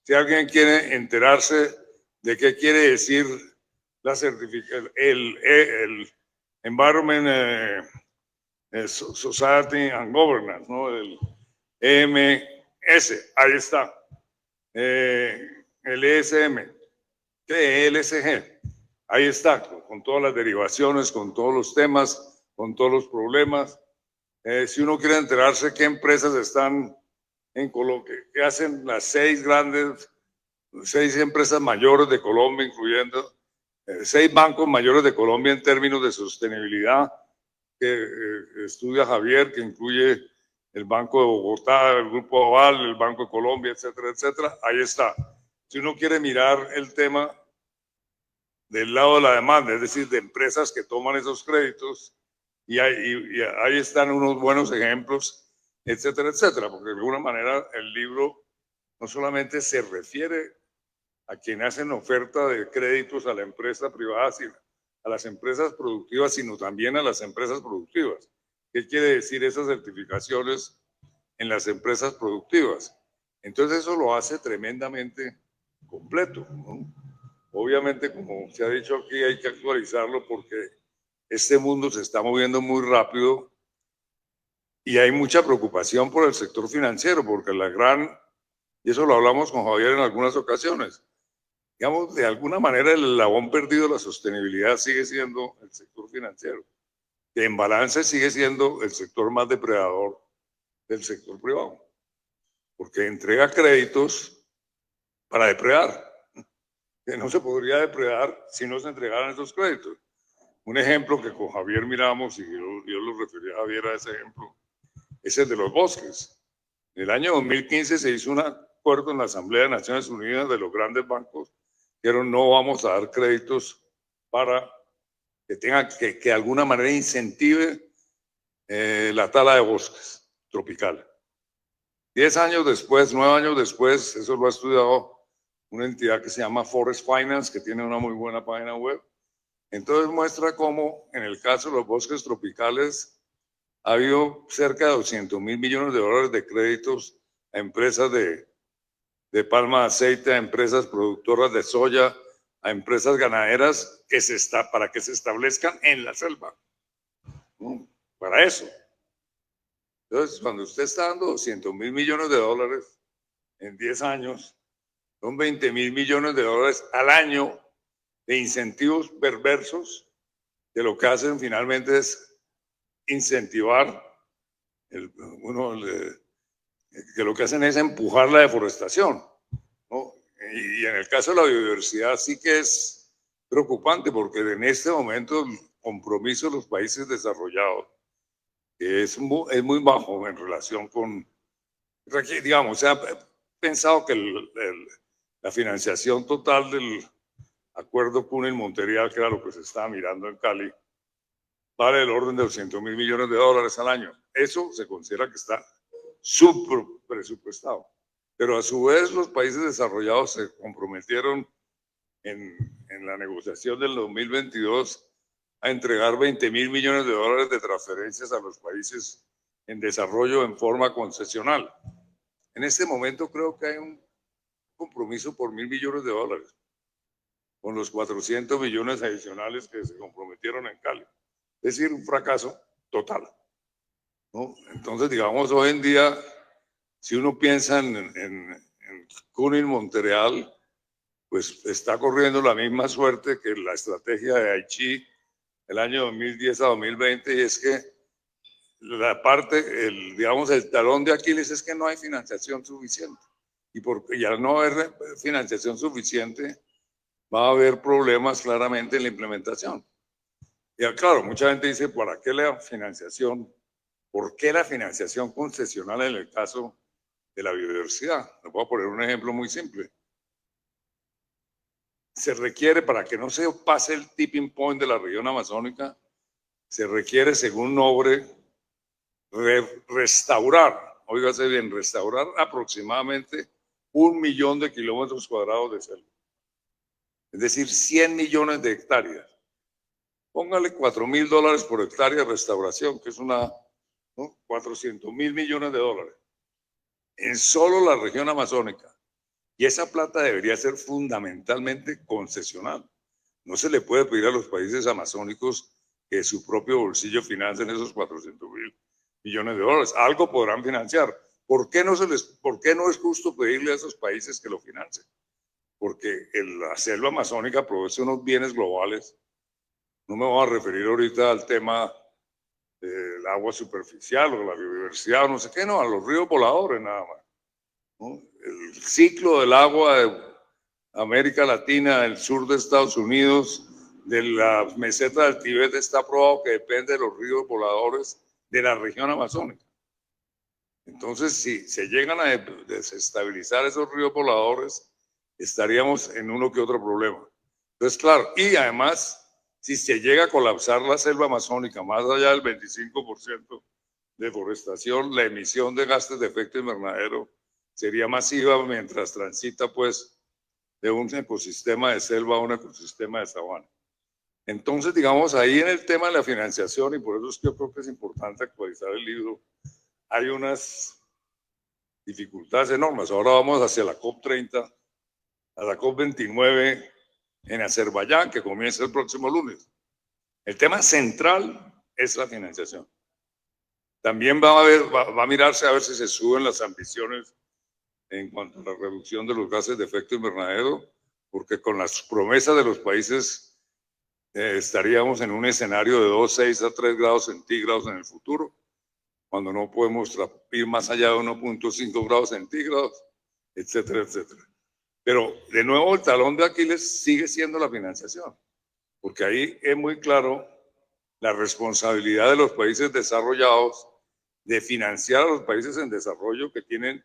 Si alguien quiere enterarse de qué quiere decir la certificación, el Environment Society and Governance, ¿no? El EMS, ahí está. El ESM, el ESG, ahí está, con todas las derivaciones, con todos los temas, con todos los problemas. Si uno quiere enterarse qué empresas están en Colombia, que hacen las 6 empresas mayores de Colombia, incluyendo 6 bancos mayores de Colombia en términos de sostenibilidad, que estudia Javier, que incluye el Banco de Bogotá, el Grupo Aval, el Banco de Colombia, etcétera, etcétera, ahí está. Si uno quiere mirar el tema del lado de la demanda, es decir, de empresas que toman esos créditos, y ahí están unos buenos ejemplos, etcétera, etcétera, porque de alguna manera el libro no solamente se refiere a quienes hacen oferta de créditos a la empresa privada, sino a las empresas productivas, sino también a las empresas productivas. ¿Qué quiere decir esas certificaciones en las empresas productivas? Entonces eso lo hace tremendamente completo, ¿no? Obviamente, como se ha dicho aquí, hay que actualizarlo porque este mundo se está moviendo muy rápido Y hay mucha preocupación por el sector financiero, porque y eso lo hablamos con Javier en algunas ocasiones, digamos, de alguna manera el eslabón perdido de la sostenibilidad sigue siendo el sector financiero, que en balance sigue siendo el sector más depredador del sector privado, porque entrega créditos para depredar, que no se podría depredar si no se entregaran esos créditos. Un ejemplo que con Javier miramos, y yo lo referí a Javier a ese ejemplo, es el de los bosques. En el año 2015 se hizo un acuerdo en la Asamblea de Naciones Unidas de los grandes bancos, que no vamos a dar créditos para que tenga que de alguna manera incentive la tala de bosques tropicales. 10 años después, 9 años después, eso lo ha estudiado una entidad que se llama Forest Finance, que tiene una muy buena página web. Entonces muestra cómo en el caso de los bosques tropicales ha habido cerca de 200.000 millones de dólares de créditos a empresas de palma de aceite, a empresas productoras de soya, a empresas ganaderas para que se establezcan en la selva. Para eso. Entonces, cuando usted está dando 200.000 millones de dólares en 10 años, son 20.000 millones de dólares al año de incentivos perversos, que lo que hacen finalmente es incentivar, que lo que hacen es empujar la deforestación, ¿no? Y en el caso de la biodiversidad sí que es preocupante, porque en este momento el compromiso de los países desarrollados es muy bajo en relación con, digamos, se ha pensado que la financiación total del acuerdo Cunel-Montreal, que era lo que se estaba mirando en Cali, vale el orden de 200.000 millones de dólares al año. Eso se considera que está subpresupuestado. Pero a su vez los países desarrollados se comprometieron en la negociación del 2022 a entregar 20.000 millones de dólares de transferencias a los países en desarrollo en forma concesional. En este momento creo que hay un compromiso por 1.000 millones de dólares, con los 400 millones adicionales que se comprometieron en Cali. Es decir, un fracaso total, ¿no? Entonces, digamos, hoy en día, si uno piensa en Cunel-Montreal, pues está corriendo la misma suerte que la estrategia de Aichi el año 2010 a 2020, y es que la parte, digamos, el talón de Aquiles es que no hay financiación suficiente. Y al no haber financiación suficiente, va a haber problemas claramente en la implementación. Y claro, mucha gente dice, ¿para qué la financiación? ¿Por qué la financiación concesional en el caso de la biodiversidad? Les voy a poner un ejemplo muy simple. Se requiere, para que no se pase el tipping point de la región amazónica, se requiere, según Nobre, restaurar, óigase bien, restaurar aproximadamente 1 millón de kilómetros cuadrados de selva. Es decir, 100 millones de hectáreas. Póngale $4.000 por hectárea de restauración, que es 400.000 millones de dólares. En solo la región amazónica. Y esa plata debería ser fundamentalmente concesional. No se le puede pedir a los países amazónicos que de su propio bolsillo financien esos 400.000 millones de dólares. Algo podrán financiar. ¿Por qué no es justo pedirle a esos países que lo financien? Porque la selva amazónica produce unos bienes globales. No me voy a referir ahorita al tema del agua superficial o la biodiversidad o no sé qué, no, a los ríos voladores nada más, ¿no? El ciclo del agua de América Latina, del sur de Estados Unidos, de la meseta del Tíbet, está probado que depende de los ríos voladores de la región amazónica. Entonces, si se llegan a desestabilizar esos ríos voladores, estaríamos en uno que otro problema. Entonces, claro, y además, si se llega a colapsar la selva amazónica, más allá del 25% de deforestación, la emisión de gases de efecto invernadero sería masiva mientras transita, pues, de un ecosistema de selva a un ecosistema de sabana. Entonces, digamos, ahí en el tema de la financiación, y por eso es que yo creo que es importante actualizar el libro, hay unas dificultades enormes. Ahora vamos hacia la COP30, a la COP29 en Azerbaiyán, que comienza el próximo lunes. El tema central es la financiación. También va a mirarse a ver si se suben las ambiciones en cuanto a la reducción de los gases de efecto invernadero, porque con las promesas de los países estaríamos en un escenario de 2,6 a 3 grados centígrados en el futuro, cuando no podemos ir más allá de 1,5 grados centígrados, etcétera, etcétera. Pero de nuevo el talón de Aquiles sigue siendo la financiación, porque ahí es muy claro la responsabilidad de los países desarrollados de financiar a los países en desarrollo que tienen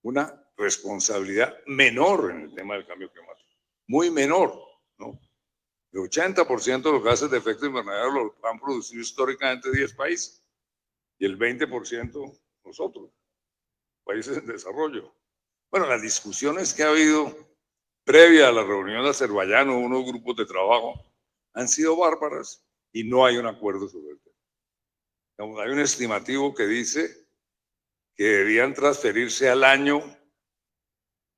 una responsabilidad menor en el tema del cambio climático, muy menor, ¿no? El 80% de los gases de efecto invernadero los han producido históricamente 10 países y el 20% nosotros, países en desarrollo. Bueno, las discusiones que ha habido previa a la reunión de Azerbaiyán o unos grupos de trabajo han sido bárbaras y no hay un acuerdo sobre el tema. Hay un estimativo que dice que debían transferirse al año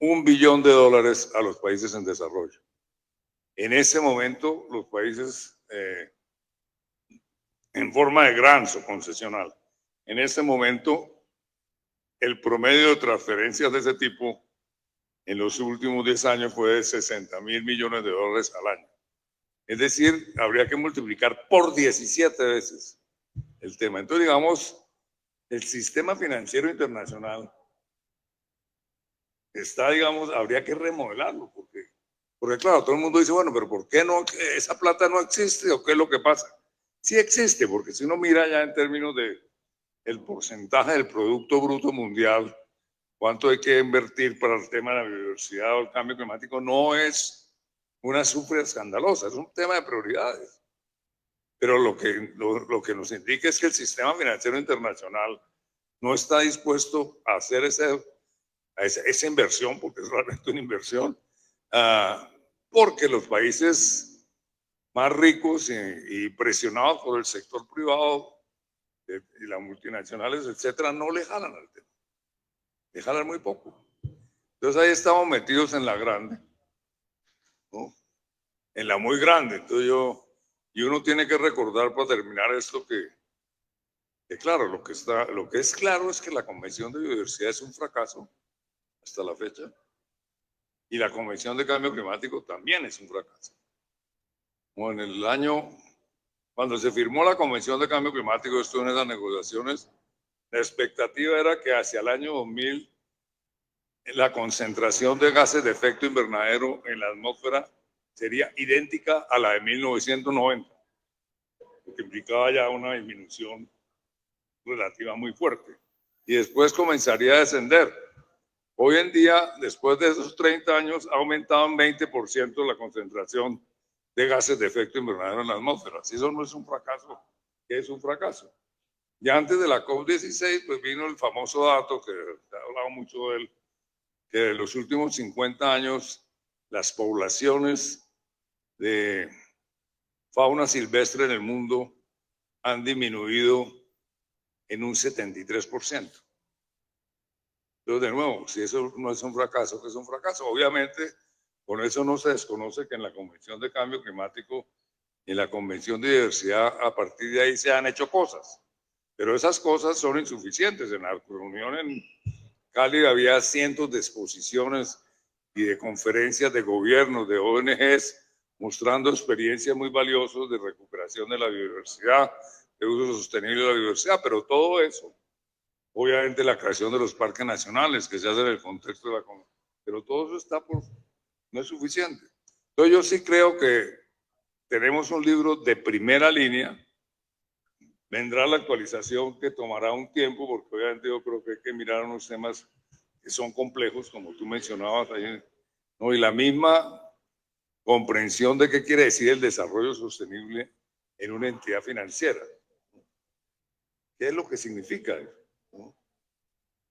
$1 billón a los países en desarrollo. En ese momento, los países en forma de grants o concesional, en ese momento, el promedio de transferencias de ese tipo en los últimos 10 años fue de $60.000 millones al año. Es decir, habría que multiplicar por 17 veces el tema. Entonces, digamos, el sistema financiero internacional está, digamos, habría que remodelarlo, porque claro, todo el mundo dice, bueno, pero ¿por qué no? ¿Esa plata no existe o qué es lo que pasa? Sí existe, porque si uno mira ya en términos de el porcentaje del Producto Bruto Mundial, cuánto hay que invertir para el tema de la biodiversidad o el cambio climático, no es una cifra escandalosa, es un tema de prioridades. Pero lo que nos indica es que el sistema financiero internacional no está dispuesto a hacer esa inversión, porque es realmente una inversión, porque los países más ricos y presionados por el sector privado y las multinacionales, etcétera, no le jalan al tema. Le jalan muy poco. Entonces ahí estamos metidos en la grande, ¿no? En la muy grande. Entonces y uno tiene que recordar para terminar esto que claro, lo que es claro es que la Convención de Biodiversidad es un fracaso hasta la fecha y la Convención de Cambio Climático también es un fracaso. Como en el año, cuando se firmó la Convención de Cambio Climático, estuve en esas negociaciones, la expectativa era que hacia el año 2000 la concentración de gases de efecto invernadero en la atmósfera sería idéntica a la de 1990, lo que implicaba ya una disminución relativa muy fuerte. Y después comenzaría a descender. Hoy en día, después de esos 30 años, ha aumentado en 20% la concentración de gases de efecto invernadero en la atmósfera. Si eso no es un fracaso, ¿qué es un fracaso? Ya antes de la COP16, pues vino el famoso dato que se ha hablado mucho de él, que en los últimos 50 años las poblaciones de fauna silvestre en el mundo han disminuido en un 73%. Entonces, de nuevo, si eso no es un fracaso, ¿qué es un fracaso? Obviamente, con eso no se desconoce que en la Convención de Cambio Climático y en la Convención de Diversidad, a partir de ahí se han hecho cosas. Pero esas cosas son insuficientes. En la reunión en Cali había cientos de exposiciones y de conferencias de gobiernos, de ONGs, mostrando experiencias muy valiosas de recuperación de la biodiversidad, de uso sostenible de la biodiversidad, pero todo eso, obviamente la creación de los parques nacionales que se hace en el contexto de la Convención, pero todo eso no es suficiente. Entonces yo sí creo que tenemos un libro de primera línea. Vendrá la actualización que tomará un tiempo, porque obviamente yo creo que hay que mirar unos temas que son complejos, como tú mencionabas ahí, ¿no? Y la misma comprensión de qué quiere decir el desarrollo sostenible en una entidad financiera. ¿Qué es lo que significa eso? ¿No?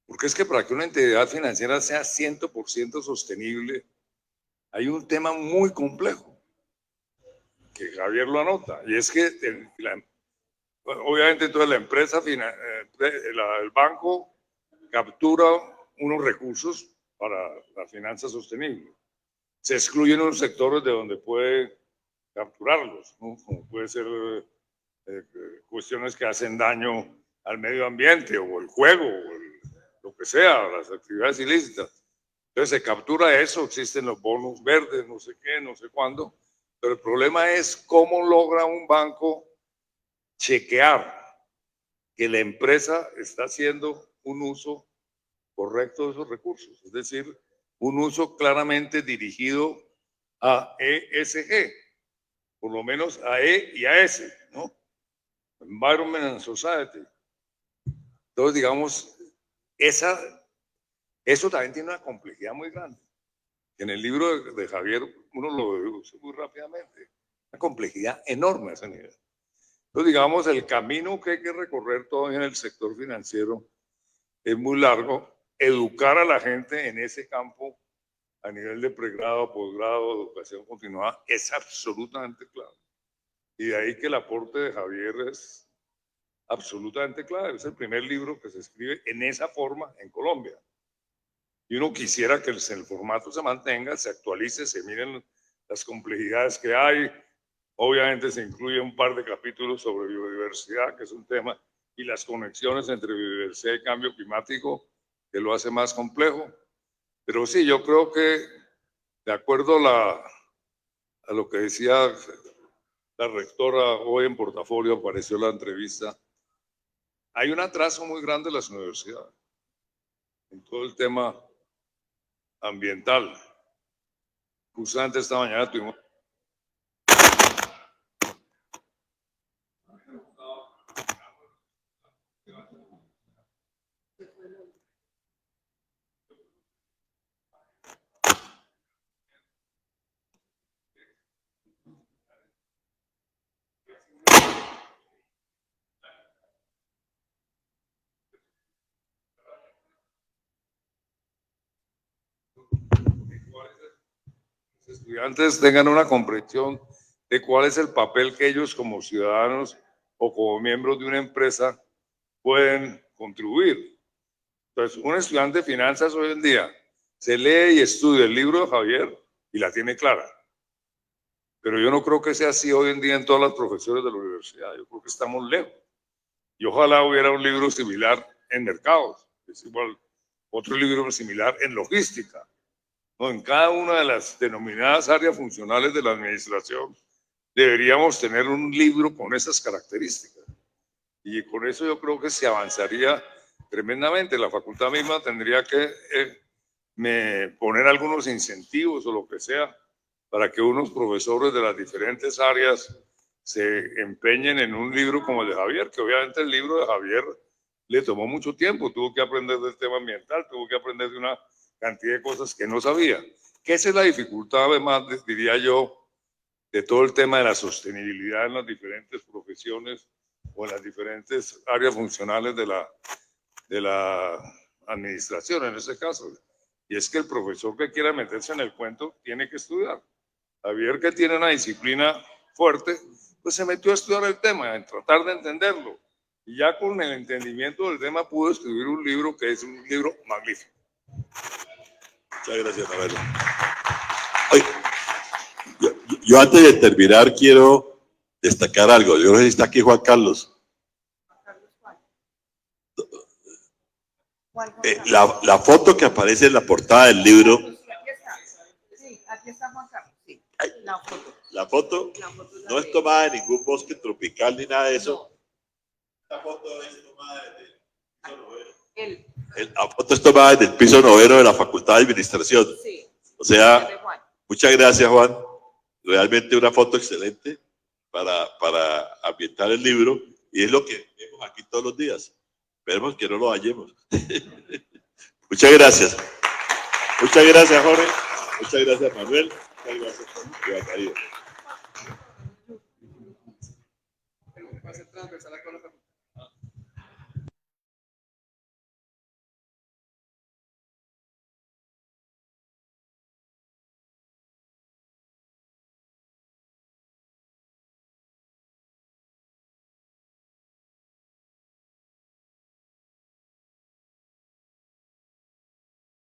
Porque es que para que una entidad financiera sea 100% sostenible, hay un tema muy complejo, que Javier lo anota, y es que obviamente entonces la empresa, el banco captura unos recursos para la finanza sostenible. Se excluyen unos sectores de donde puede capturarlos, ¿no? Como puede ser cuestiones que hacen daño al medio ambiente o el juego, lo que sea, las actividades ilícitas. Entonces se captura eso, existen los bonos verdes, no sé qué, no sé cuándo, pero el problema es cómo logra un banco chequear que la empresa está haciendo un uso correcto de esos recursos, es decir, un uso claramente dirigido a ESG, por lo menos a E y a S, ¿no? Environment and Society. Entonces, digamos, eso también tiene una complejidad muy grande. En el libro de Javier uno lo deduce muy rápidamente. Una complejidad enorme a ese nivel. Entonces, digamos, el camino que hay que recorrer todavía en el sector financiero es muy largo. Educar a la gente en ese campo a nivel de pregrado, posgrado, educación continuada es absolutamente clave. Y de ahí que el aporte de Javier es absolutamente clave. Es el primer libro que se escribe en esa forma en Colombia. Y uno quisiera que el formato se mantenga, se actualice, se miren las complejidades que hay. Obviamente se incluye un par de capítulos sobre biodiversidad, que es un tema, y las conexiones entre biodiversidad y cambio climático, que lo hace más complejo. Pero sí, yo creo que, de acuerdo a lo que decía la rectora hoy en Portafolio, apareció la entrevista, hay un atraso muy grande en las universidades, en todo el tema ambiental. Justamente esta mañana tuvimos los estudiantes tengan una comprensión de cuál es el papel que ellos como ciudadanos o como miembros de una empresa pueden contribuir. Entonces, un estudiante de finanzas hoy en día se lee y estudia el libro de Javier y la tiene clara. Pero yo no creo que sea así hoy en día en todas las profesiones de la universidad. Yo creo que estamos lejos. Y ojalá hubiera un libro similar en mercados, es igual otro libro similar en logística. ¿No? En cada una de las denominadas áreas funcionales de la administración deberíamos tener un libro con esas características. Y con eso yo creo que se avanzaría tremendamente. La facultad misma tendría que poner algunos incentivos o lo que sea para que unos profesores de las diferentes áreas se empeñen en un libro como el de Javier, que obviamente el libro de Javier le tomó mucho tiempo, tuvo que aprender del tema ambiental, tuvo que aprender de una cantidad de cosas que no sabía. Que esa es la dificultad, además, diría yo, de todo el tema de la sostenibilidad en las diferentes profesiones o en las diferentes áreas funcionales de la administración, en ese caso. Y es que el profesor que quiera meterse en el cuento tiene que estudiar. Javier, que tiene una disciplina fuerte, pues se metió a estudiar el tema, a tratar de entenderlo. Y ya con el entendimiento del tema pudo escribir un libro que es un libro magnífico. Muchas gracias, Manuel. Oye, yo antes de terminar quiero destacar algo. Yo no sé si está aquí Juan Carlos. La foto que aparece en la portada del libro. Sí, aquí está Juan Carlos. Sí, la foto. La foto no es tomada de ningún bosque tropical ni nada de eso. La foto es tomada desde el piso noveno. La foto es tomada desde el piso noveno de la Facultad de Administración. Sí. O sea, muchas gracias, Juan. Realmente una foto excelente para ambientar el libro y es lo que vemos aquí todos los días. Esperemos que no lo hallemos. Muchas gracias. Muchas gracias, Jorge. Muchas gracias, Manuel. Muchas gracias por tu ayuda.